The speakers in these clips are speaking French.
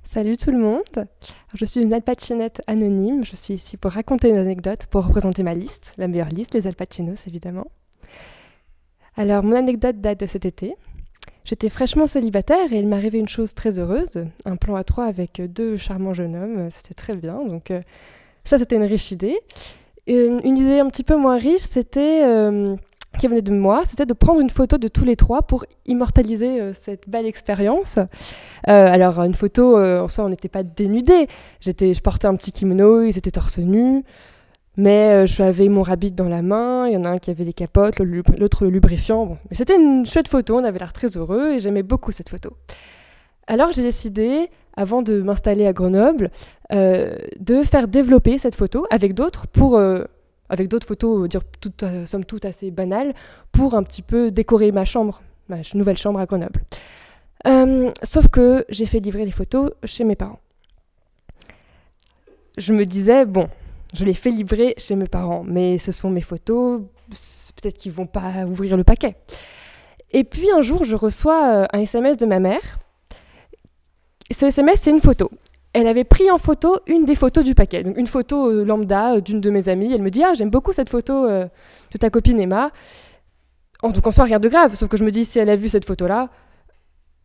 Salut tout le monde, je suis une alpacinette anonyme, je suis ici pour raconter une anecdote pour représenter ma liste, la meilleure liste, les alpacinos évidemment. Alors mon anecdote date de cet été. J'étais fraîchement célibataire et il m'est arrivé une chose très heureuse, un plan à trois avec deux charmants jeunes hommes, c'était très bien, donc ça c'était une riche idée. Et une idée un petit peu moins riche, qui venait de moi, c'était de prendre une photo de tous les trois pour immortaliser cette belle expérience. Alors une photo, en soi on n'était pas dénudés, je portais un petit kimono, ils étaient torse nu, mais j'avais mon rabbit dans la main, il y en a un qui avait les capotes, l'autre le lubrifiant. Bon. Mais c'était une chouette photo, on avait l'air très heureux et j'aimais beaucoup cette photo. Alors j'ai décidé, avant de m'installer à Grenoble, de faire développer cette photo avec d'autres avec d'autres photos, somme toute assez banales, pour un petit peu décorer ma nouvelle chambre à Grenoble. Sauf que j'ai fait livrer les photos chez mes parents. Je me disais, bon, je les fais livrer chez mes parents, mais ce sont mes photos, peut-être qu'ils vont pas ouvrir le paquet. Et puis un jour, je reçois un SMS de ma mère. Ce SMS, c'est une photo. Elle avait pris en photo une des photos du paquet, donc une photo lambda d'une de mes amies. Elle me dit « Ah, j'aime beaucoup cette photo de ta copine Emma ». Donc en soi, rien de grave, sauf que je me dis, si elle a vu cette photo-là,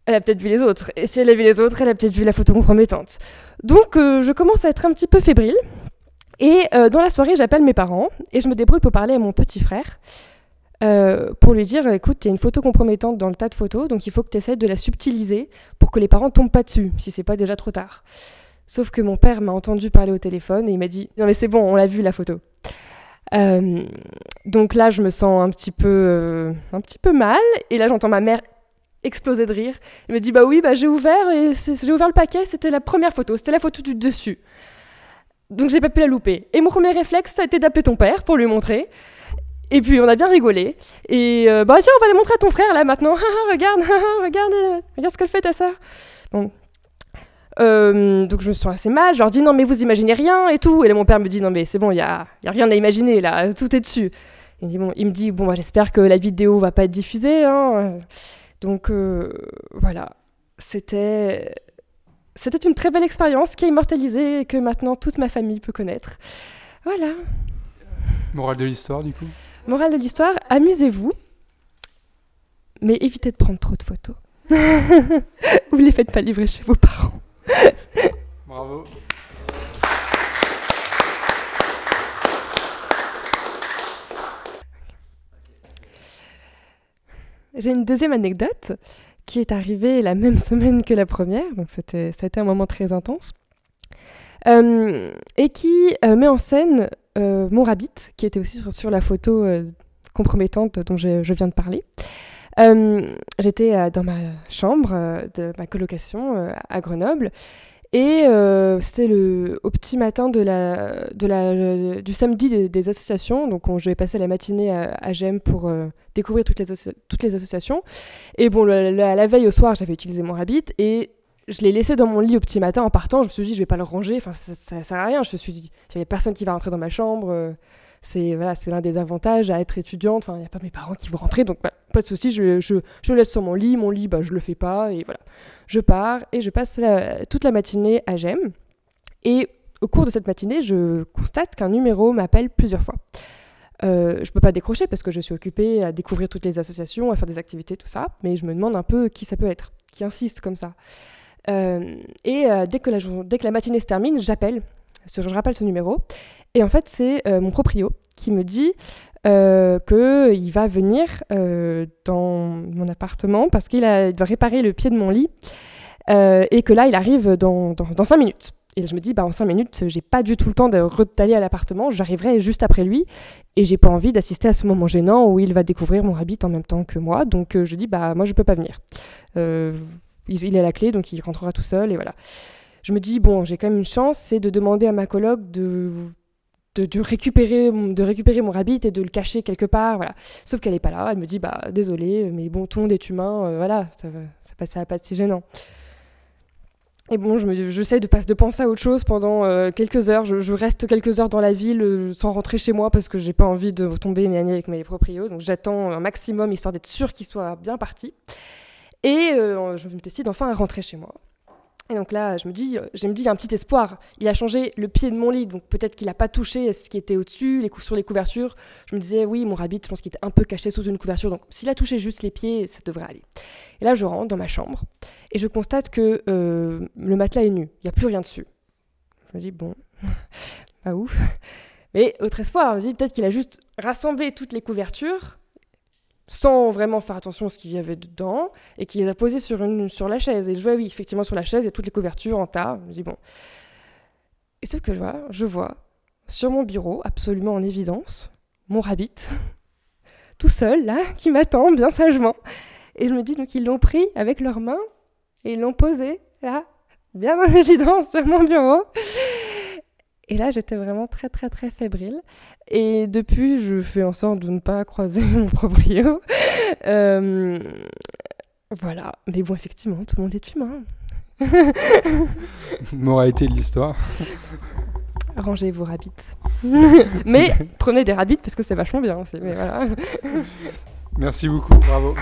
elle a peut-être vu les autres. Et si elle a vu les autres, elle a peut-être vu la photo compromettante. Donc je commence à être un petit peu fébrile. Et dans la soirée, j'appelle mes parents et je me débrouille pour parler à mon petit frère pour lui dire « Écoute, il y a une photo compromettante dans le tas de photos, donc il faut que tu essaies de la subtiliser pour que les parents ne tombent pas dessus, si c'est pas déjà trop tard. » Sauf que mon père m'a entendu parler au téléphone et il m'a dit « Non mais c'est bon, on l'a vu la photo. » Donc là, je me sens un petit peu mal. Et là, j'entends ma mère exploser de rire. Elle me dit « Bah oui, j'ai ouvert le paquet, c'était la première photo, c'était la photo du dessus. » Donc j'ai pas pu la louper. Et mon premier réflexe, ça a été d'appeler ton père pour lui montrer. Et puis on a bien rigolé. Et tiens, on va la montrer à ton frère là maintenant. Regarde ce qu'elle fait ta sœur. Bon. Donc je me sens assez mal, je leur dis non mais vous imaginez rien et tout, et là mon père me dit non mais c'est bon, il y a rien à imaginer là, tout est dessus. Il me dit bon j'espère que la vidéo va pas être diffusée, hein. Donc voilà, c'était une très belle expérience qui est immortalisée et que maintenant toute ma famille peut connaître. Voilà. Morale de l'histoire du coup. Morale de l'histoire, amusez-vous, mais évitez de prendre trop de photos. Ou les faites pas livrer chez vos parents. Bravo. J'ai une deuxième anecdote qui est arrivée la même semaine que la première, donc ça a été un moment très intense, et qui met en scène mon rabbit, qui était aussi sur la photo compromettante dont je viens de parler. J'étais dans ma chambre de ma colocation à Grenoble et c'était au petit matin du samedi des associations, donc je vais passer la matinée à GEM pour découvrir toutes les associations. Et bon, la veille au soir, j'avais utilisé mon rabbit et je l'ai laissé dans mon lit au petit matin en partant. Je me suis dit, je vais pas le ranger, enfin ça sert à rien. Il y avait personne qui va rentrer dans ma chambre. C'est l'un des avantages à être étudiante. Enfin, il n'y a pas mes parents qui vont rentrer, donc pas de souci. Je le laisse sur mon lit. Mon lit, je le fais pas. Et voilà. Je pars et je passe toute la matinée à GEM. Et au cours de cette matinée, je constate qu'un numéro m'appelle plusieurs fois. Je peux pas décrocher parce que je suis occupée à découvrir toutes les associations, à faire des activités, tout ça. Mais je me demande un peu qui ça peut être, qui insiste comme ça. Dès que la matinée se termine, je rappelle ce numéro. Et en fait, c'est mon proprio qui me dit qu'il va venir dans mon appartement parce qu'il doit réparer le pied de mon lit et que là, il arrive dans 5 minutes. Et je me dis, en 5 minutes, j'ai pas du tout le temps d'aller à l'appartement, j'arriverai juste après lui et j'ai pas envie d'assister à ce moment gênant où il va découvrir mon rabbit en même temps que moi. Donc je dis, moi je peux pas venir. Il a la clé, donc il rentrera tout seul et voilà. Je me dis, j'ai quand même une chance, c'est de demander à ma coloc de récupérer mon rabbit et de le cacher quelque part, voilà. Sauf qu'elle est pas là, elle me dit, désolée, mais bon, tout le monde est humain, voilà, ça va pas être si gênant. Et bon, j'essaie de penser à autre chose pendant quelques heures. Je reste quelques heures dans la ville sans rentrer chez moi parce que j'ai pas envie de tomber nez à nez avec mes proprios. Donc j'attends un maximum histoire d'être sûre qu'il soit bien parti. Et je me décide enfin à rentrer chez moi. Et donc là, je me dis, il y a un petit espoir. Il a changé le pied de mon lit, donc peut-être qu'il n'a pas touché ce qui était au-dessus, sur les couvertures. Je me disais, oui, mon rabbit, je pense qu'il était un peu caché sous une couverture, donc s'il a touché juste les pieds, ça devrait aller. Et là, je rentre dans ma chambre, et je constate que le matelas est nu, il n'y a plus rien dessus. Je me dis, bon, pas ouf. Mais autre espoir, je me dis, peut-être qu'il a juste rassemblé toutes les couvertures, sans vraiment faire attention à ce qu'il y avait dedans, et qu'il les a posées sur la chaise. Et je vois, oui, effectivement, sur la chaise, il y a toutes les couvertures en tas. Je me dis, bon. Et sauf que je vois, sur mon bureau, absolument en évidence, mon rabbit, tout seul, là, qui m'attend bien sagement. Et je me dis, donc, ils l'ont pris avec leurs mains, et ils l'ont posé, là, bien en évidence, sur mon bureau. Et là, j'étais vraiment très, très, très fébrile. Et depuis, je fais en sorte de ne pas croiser mon proprio. Voilà. Mais bon, effectivement, tout le monde est humain. Moralité de l'histoire. Rangez vos rabbits. Mais prenez des rabbits parce que c'est vachement bien. Mais voilà. Merci beaucoup, bravo.